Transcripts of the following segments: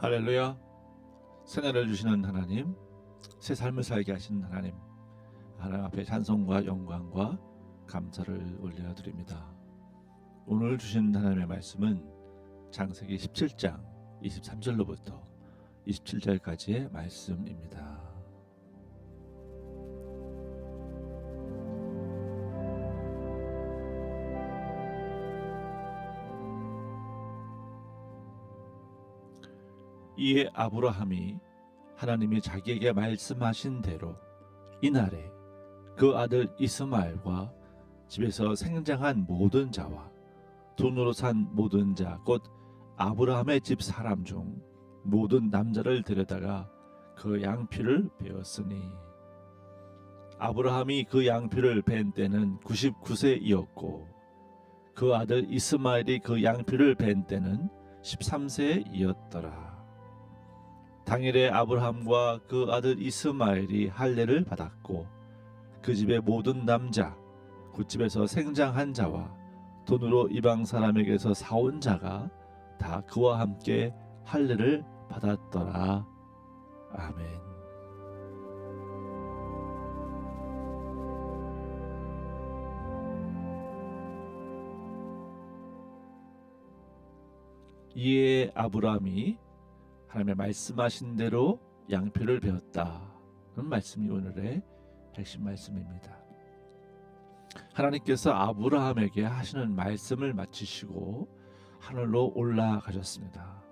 할렐루야. 새날을 주시는 하나님, 새 삶을 살게 하시는 하나님 앞에 찬송과 영광과 감사를 올려드립니다. 오늘 주신 하나님의 말씀은 창세기 17장 23절로부터 27절까지의 말씀입니다. 이에 아브라함이 하나님이 자기에게 말씀하신 대로 이날에 그 아들 이스마엘과 집에서 생장한 모든 자와 돈으로 산 모든 자 곧 아브라함의 집 사람 중 모든 남자를 데려다가 그 양피를 베었으니 아브라함이 그 양피를 벤 때는 99세이었고 그 아들 이스마엘이 그 양피를 벤 때는 13세이었더라. 당일에 아브라함과 그 아들 이스마엘이 할례를 받았고 그 집의 모든 남자 그 집에서 생장한 자와 돈으로 이방 사람에게서 사온 자가 다 그와 함께 할례를 받았더라. 아멘. 이에 아브라함이 하나님의 말씀하신 대로 양표를 베었다. 그런 말씀이 오늘의 핵심 말씀입니다. 하나님께서 아브라함에게 하시는 말씀을 마치시고 하늘로 올라가셨습니다.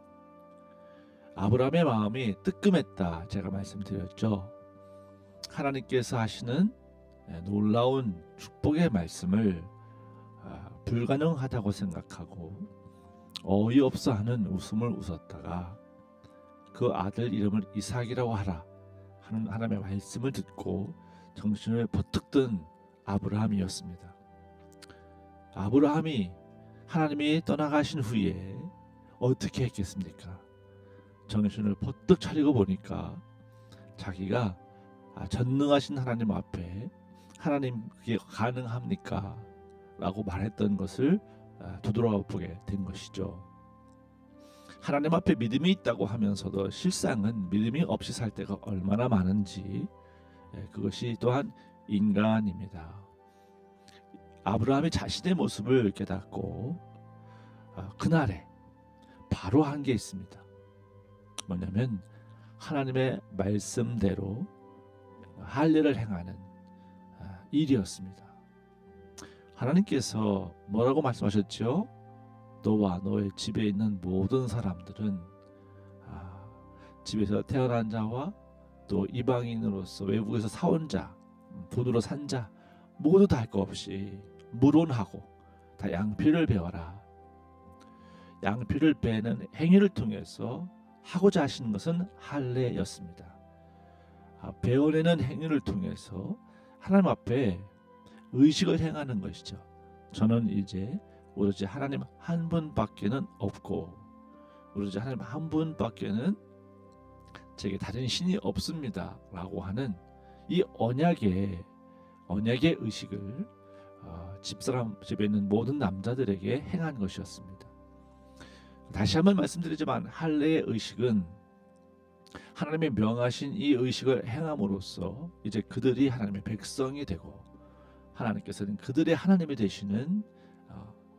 아브라함의 마음이 뜨끔했다. 제가 말씀드렸죠. 하나님께서 하시는 놀라운 축복의 말씀을 불가능하다고 생각하고 어이없어 하는 웃음을 웃었다가 그 아들 이름을 이삭이라고 하라 하는 하나님의 말씀을 듣고 정신을 버뜩 든 아브라함이었습니다. 아브라함이 하나님이 떠나가신 후에 어떻게 했겠습니까? 정신을 버뜩 차리고 보니까 자기가 전능하신 하나님 앞에 하나님 그게 가능합니까? 라고 말했던 것을 되돌아보게 된 것이죠. 하나님 앞에 믿음이 있다고 하면서도 실상은 믿음이 없이 살 때가 얼마나 많은지 그것이 또한 인간입니다. 아브라함이 자신의 모습을 깨닫고 그날에 바로 한 게 있습니다. 뭐냐면 하나님의 말씀대로 할례를 행하는 일이었습니다. 하나님께서 뭐라고 말씀하셨죠? 너와 너의 집에 있는 모든 사람들은 집에서 태어난 자와 또 이방인으로서 외국에서 사온 자, 돈으로 산 자 모두 다 할 것 없이 물온하고 다 양피를 베어라. 양피를 베는 행위를 통해서 하고자 하시는 것은 할례였습니다. 베어내는 행위를 통해서 하나님 앞에 의식을 행하는 것이죠. 저는 이제 오로지 하나님 한 분밖에는 없고 오로지 하나님 한 분밖에는 제게 다른 신이 없습니다 라고 하는 이 언약의 의식을 집사람 집에 있는 모든 남자들에게 행한 것이었습니다. 다시 한번 말씀드리지만 할례의 의식은 하나님의 명하신 이 의식을 행함으로써 이제 그들이 하나님의 백성이 되고 하나님께서는 그들의 하나님이 되시는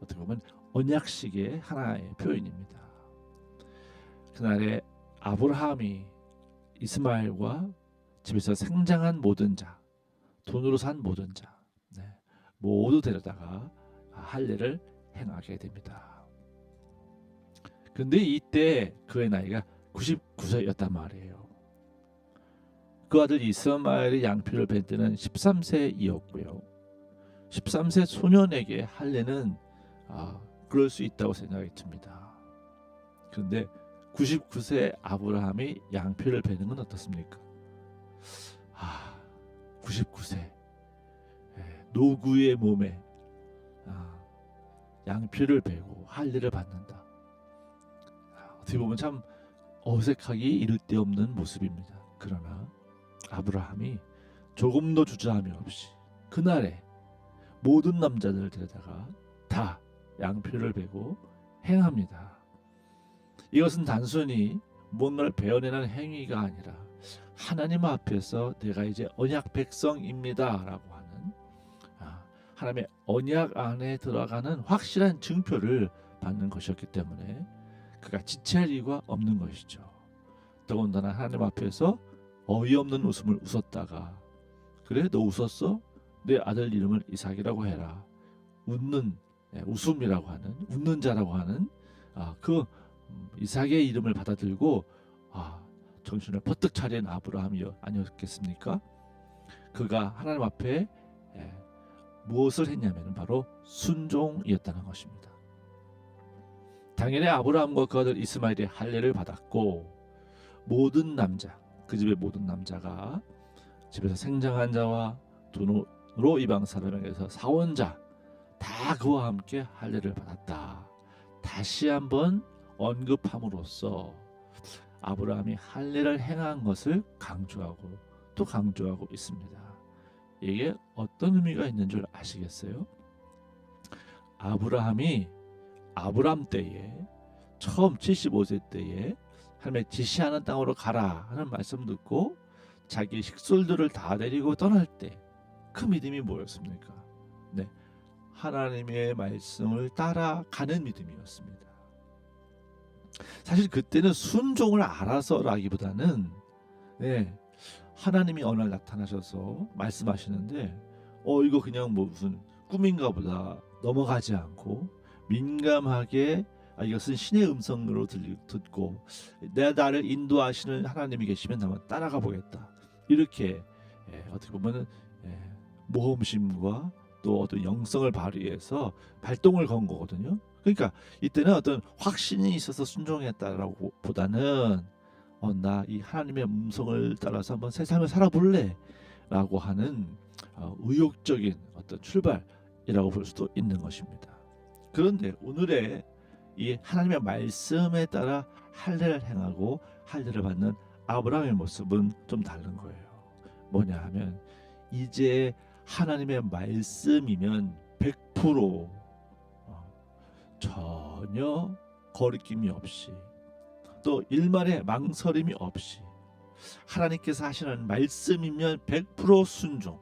어떻게 보면 언약식의 하나의 표현입니다. 그날에 아브라함이 이스마엘과 집에서 생장한 모든 자, 돈으로 산 모든 자 모두 데려다가 할례를 행하게 됩니다. 근데 이때 그의 나이가 99세였단 말이에요. 그 아들 이스마엘이 양피를 벤 때는 13세이었고요. 13세 소년에게 할례는 그럴 수 있다고 생각이 듭니다. 그런데 99세 아브라함이 양피를 베는 건 어떻습니까? 99세 노구의 몸에 양피를 베고 할례를 받는다. 어떻게 보면 참 어색하기 이를 데 없는 모습입니다. 그러나 아브라함이 조금도 주저함이 없이 그날에 모든 남자들을 데려다가 다 양피를 베고 행합니다. 이것은 단순히 뭔가를 베어내는 행위가 아니라 하나님 앞에서 내가 이제 언약 백성입니다라고 하는 하나님의 언약 안에 들어가는 확실한 증표를 받는 것이었기 때문에 그가 지체할 이유가 없는 것이죠. 더군다나 하나님 앞에서 어이없는 웃음을 웃었다가 그래 너 웃었어? 내 아들 이름을 이삭이라고 해라. 웃는 웃음이라고 하는 웃는 자라고 하는 그 이삭의 이름을 받아들고 정신을 퍼뜩 차린 아브라함이 아니었겠습니까? 그가 하나님 앞에 무엇을 했냐면 바로 순종이었다는 것입니다. 당연히 아브라함과 그 아들 이스마엘이 할례를 받았고 모든 남자 그 집의 모든 남자가 집에서 생장한 자와 돈으로 이방 사람에게서 사온 자 다 그와 함께 할례를 받았다. 다시 한번 언급함으로써 아브라함이 할례를 행한 것을 강조하고 또 강조하고 있습니다. 이게 어떤 의미가 있는 줄 아시겠어요? 아브라함이 아브람 때에 처음 75세 때에 하나님의 지시하는 땅으로 가라 하는 말씀 듣고 자기 식솔들을 다 데리고 떠날 때 그 믿음이 뭐였습니까? 네, 하나님의 말씀을 따라가는 믿음이었습니다. 사실 그때는 순종을 알아서라기보다는 하나님이 어느 날 나타나셔서 말씀하시는데 이거 그냥 뭐 무슨 꿈인가 보다 넘어가지 않고 민감하게 이것은 신의 음성으로 듣고 나를 인도하시는 하나님이 계시면 한번 따라가 보겠다. 이렇게 어떻게 보면 모험심과 또 어떤 영성을 발휘해서 발동을 건 거거든요. 그러니까 이때는 어떤 확신이 있어서 순종했다라고 보다는 나 이 하나님의 음성을 따라서 한번 세상을 살아볼래 라고 하는 의욕적인 어떤 출발이라고 볼 수도 있는 것입니다. 그런데 오늘의 이 하나님의 말씀에 따라 할례를 행하고 할례를 받는 아브라함의 모습은 좀 다른 거예요. 뭐냐 하면 이제 하나님의 말씀이면 100% 전혀 거리낌이 없이 또 일말의 망설임이 없이 하나님께서 하시는 말씀이면 100% 순종,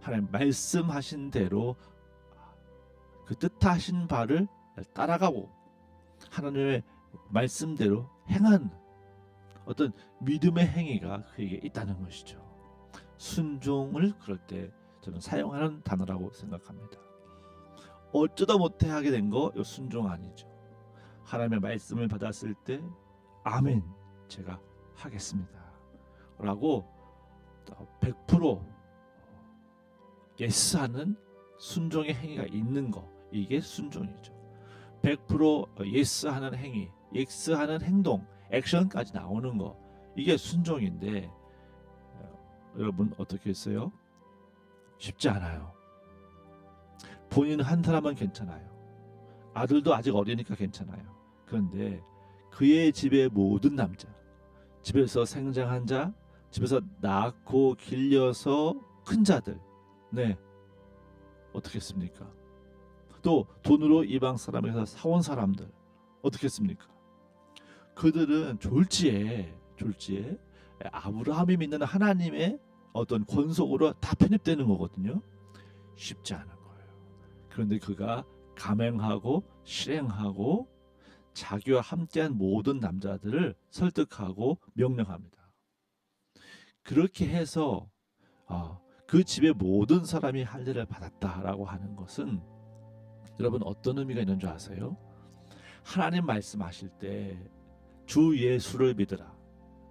하나님 말씀하신 대로 그 뜻하신 바를 따라가고 하나님의 말씀대로 행한 어떤 믿음의 행위가 그에게 있다는 것이죠. 순종을 그럴 때 저는 사용하는 단어라고 생각합니다. 어쩌다 못해 하게 된 거 순종 아니죠. 하나님의 말씀을 받았을 때 아멘 제가 하겠습니다 라고 100% 예스하는 순종의 행위가 있는 거, 이게 순종이죠. 100% 예스하는 행위, 예스하는 행동, 액션까지 나오는 거, 이게 순종인데 여러분 어떻게 했어요? 쉽지 않아요. 본인 한 사람은 괜찮아요. 아들도 아직 어리니까 괜찮아요. 그런데 그의 집의 모든 남자, 집에서 생장한 자, 집에서 낳고 길려서 큰 자들, 어떻게 했습니까? 또 돈으로 이방 사람에서 사온 사람들 어떻게 했습니까? 그들은 졸지에 아브라함이 믿는 하나님의 어떤 권속으로 다 편입되는 거거든요. 쉽지 않은 거예요. 그런데 그가 감행하고 실행하고 자기와 함께한 모든 남자들을 설득하고 명령합니다. 그렇게 해서 그 집의 모든 사람이 할례를 받았다라고 하는 것은 여러분 어떤 의미가 있는 줄 아세요? 하나님 말씀하실 때 주 예수를 믿으라.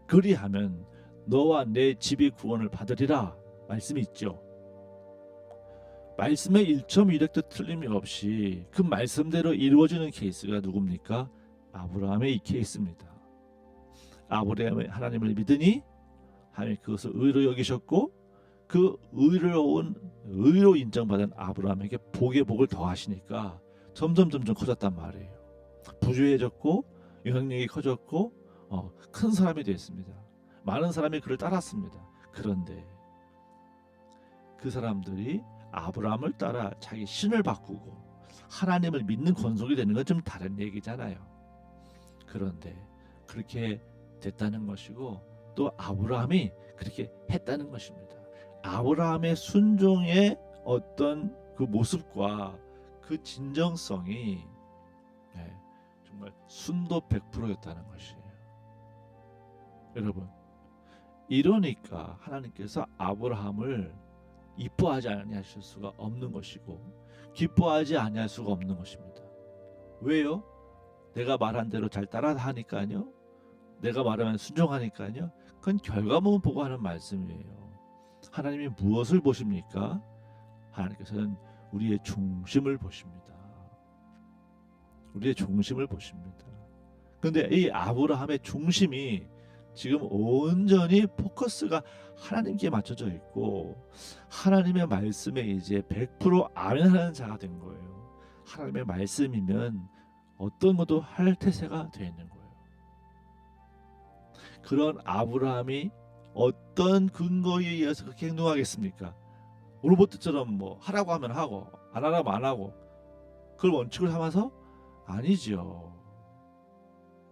그리하면 너와 내 집이 구원을 받으리라 말씀이 있죠. 말씀에 1.1획도 틀림이 없이 그 말씀대로 이루어지는 케이스가 누굽니까? 아브라함의 이 케이스입니다. 아브라함이 하나님을 믿으니 하나님이 그것을 의로 여기셨고 그 의로 인정받은 아브라함에게 복의 복을 더하시니까 점점 커졌단 말이에요. 부유해졌고 영향력이 커졌고 큰 사람이 됐습니다. 많은 사람이 그를 따랐습니다. 그런데 그 사람들이 아브라함을 따라 자기 신을 바꾸고 하나님을 믿는 권속이 되는 건 좀 다른 얘기잖아요. 그런데 그렇게 됐다는 것이고 또 아브라함이 그렇게 했다는 것입니다. 아브라함의 순종의 어떤 그 모습과 그 진정성이 정말 순도 100%였다는 것이에요. 여러분, 이러니까 하나님께서 아브라함을 이뻐하지 아니하실 수가 없는 것이고 기뻐하지 아니할 수가 없는 것입니다. 왜요? 내가 말한 대로 잘 따라하니까요. 내가 말하면 순종하니까요. 그건 결과만 보고 하는 말씀이에요. 하나님이 무엇을 보십니까? 하나님께서는 우리의 중심을 보십니다. 우리의 중심을 보십니다. 그런데 이 아브라함의 중심이 지금 온전히 포커스가 하나님께 맞춰져 있고 하나님의 말씀에 이제 100% 아멘하는 자가 된 거예요. 하나님의 말씀이면 어떤 것도 할 태세가 되어 있는 거예요. 그런 아브라함이 어떤 근거에 의해서 그렇게 행동하겠습니까? 로봇처럼 뭐 하라고 하면 하고 안 하라면 안 하고 그걸 원칙을 삼아서? 아니지요.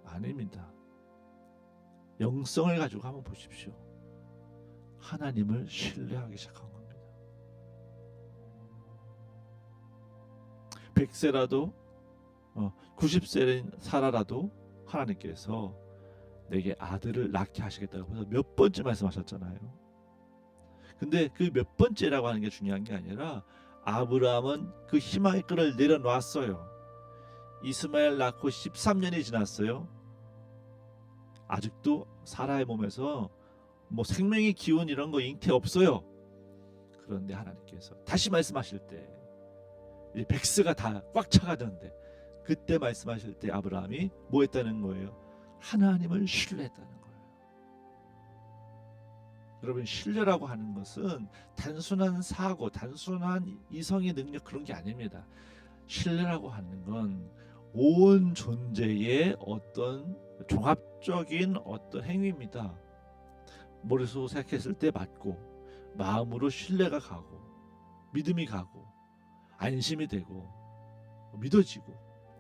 아닙니다. 영성을 가지고 한번 보십시오. 하나님을 신뢰하기 시작한 겁니다. 100세라도 90세인 사라라도 하나님께서 내게 아들을 낳게 하시겠다고 해서 몇 번째 말씀하셨잖아요. 근데 그 몇 번째라고 하는 게 중요한 게 아니라 아브라함은 그 희망의 끈을 내려놨어요. 이스마엘 낳고 13년이 지났어요. 아직도 사라의 몸에서 뭐 생명의 기운 이런 거 잉태 없어요. 그런데 하나님께서 다시 말씀하실 때 이제 백스가 다 꽉 차가던데 그때 말씀하실 때 아브라함이 뭐 했다는 거예요? 하나님을 신뢰했다는 거예요. 여러분, 신뢰라고 하는 것은 단순한 사고, 단순한 이성의 능력 그런 게 아닙니다. 신뢰라고 하는 건 온 존재의 어떤 종합적인 어떤 행위입니다. 머릿속으로 생각했을 때 맞고 마음으로 신뢰가 가고 믿음이 가고 안심이 되고 믿어지고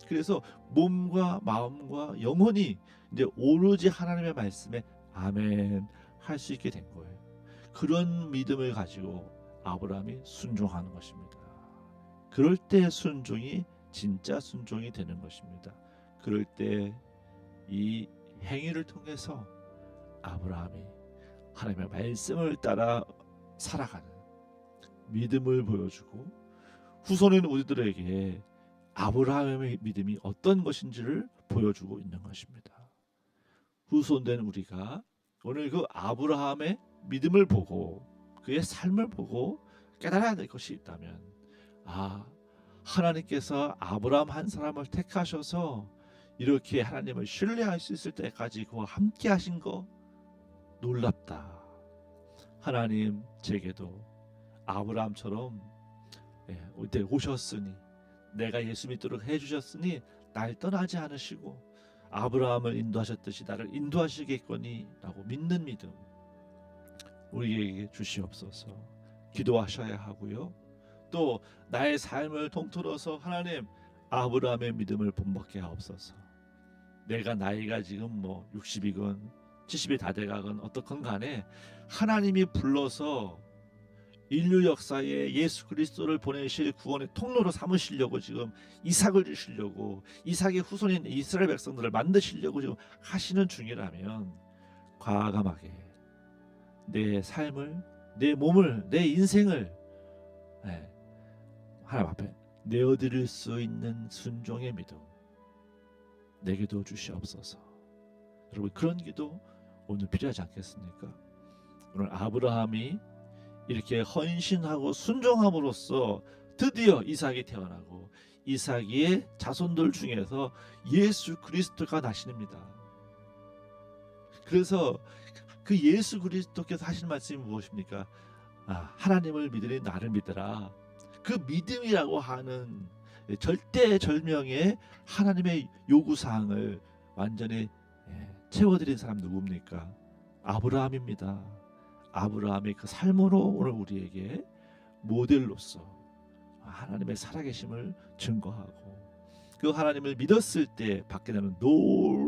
그래서 몸과 마음과 영혼이 이제 오로지 하나님의 말씀에 아멘 할 수 있게 된 거예요. 그런 믿음을 가지고 아브라함이 순종하는 것입니다. 그럴 때 순종이 진짜 순종이 되는 것입니다. 그럴 때 이 행위를 통해서 아브라함이 하나님의 말씀을 따라 살아가는 믿음을 보여주고 후손인 우리들에게 아브라함의 믿음이 어떤 것인지를 보여주고 있는 것입니다. 후손된 우리가 오늘 그 아브라함의 믿음을 보고 그의 삶을 보고 깨달아야 될 것이 있다면 하나님께서 아브라함 한 사람을 택하셔서 이렇게 하나님을 신뢰할 수 있을 때까지 그와 함께 하신 거 놀랍다. 하나님 제게도 아브라함처럼 이때 오셨으니 내가 예수 믿도록 해주셨으니 날 떠나지 않으시고 아브라함을 인도하셨듯이 나를 인도하시겠거니 라고 믿는 믿음 우리에게 주시옵소서. 기도하셔야 하고요. 또 나의 삶을 통틀어서 하나님 아브라함의 믿음을 본받게 하옵소서. 내가 나이가 지금 뭐 60이건 70이 다 돼가건 어떻건 간에 하나님이 불러서 인류 역사에 예수 그리스도를 보내실 구원의 통로로 삼으시려고 지금 이삭을 주시려고 이삭의 후손인 이스라엘 백성들을 만드시려고 지금 하시는 중이라면 과감하게 내 삶을 내 몸을 내 인생을 하나님 앞에 내어드릴 수 있는 순종의 믿음 내게도 주시옵소서. 여러분 그런 기도 오늘 필요하지 않겠습니까? 오늘 아브라함이 이렇게 헌신하고 순종함으로써 드디어 이삭이 태어나고 이삭의 자손들 중에서 예수 그리스도가 나십니다. 그래서 그 예수 그리스도께서 하신 말씀이 무엇입니까? 하나님을 믿으니 나를 믿으라. 그 믿음이라고 하는 절대절명의 하나님의 요구사항을 완전히 채워드린 사람 누굽니까? 아브라함입니다. 아브라함의 그 삶으로 오늘 우리에게 모델로서 하나님의 살아계심을 증거하고 그 하나님을 믿었을 때 받게 되는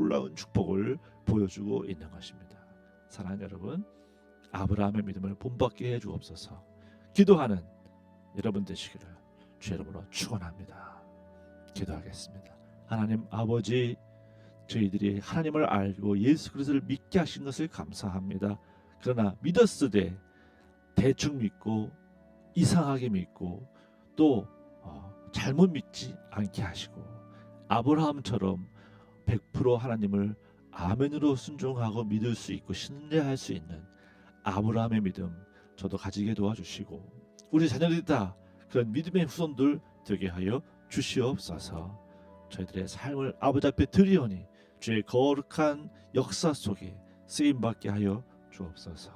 놀라운 축복을 보여주고 있는 것입니다. 사랑하는 여러분, 아브라함의 믿음을 본받게 해 주옵소서. 기도하는 여러분 되시기를 주의 이름으로 축원합니다. 기도하겠습니다. 하나님 아버지, 저희들이 하나님을 알고 예수 그리스도를 믿게 하신 것을 감사합니다. 그러나 믿었으되 대충 믿고 이상하게 믿고 또 잘못 믿지 않게 하시고 아브라함처럼 100% 하나님을 아멘으로 순종하고 믿을 수 있고 신뢰할 수 있는 아브라함의 믿음 저도 가지게 도와주시고 우리 자녀들이 다 그런 믿음의 후손들 되게 하여 주시옵소서. 저희들의 삶을 아버지 앞에 드리오니 주의 거룩한 역사 속에 쓰임받게 하여 주옵소서.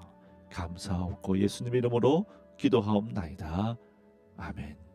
감사하옵고 예수님의 이름으로 기도하옵나이다. 아멘.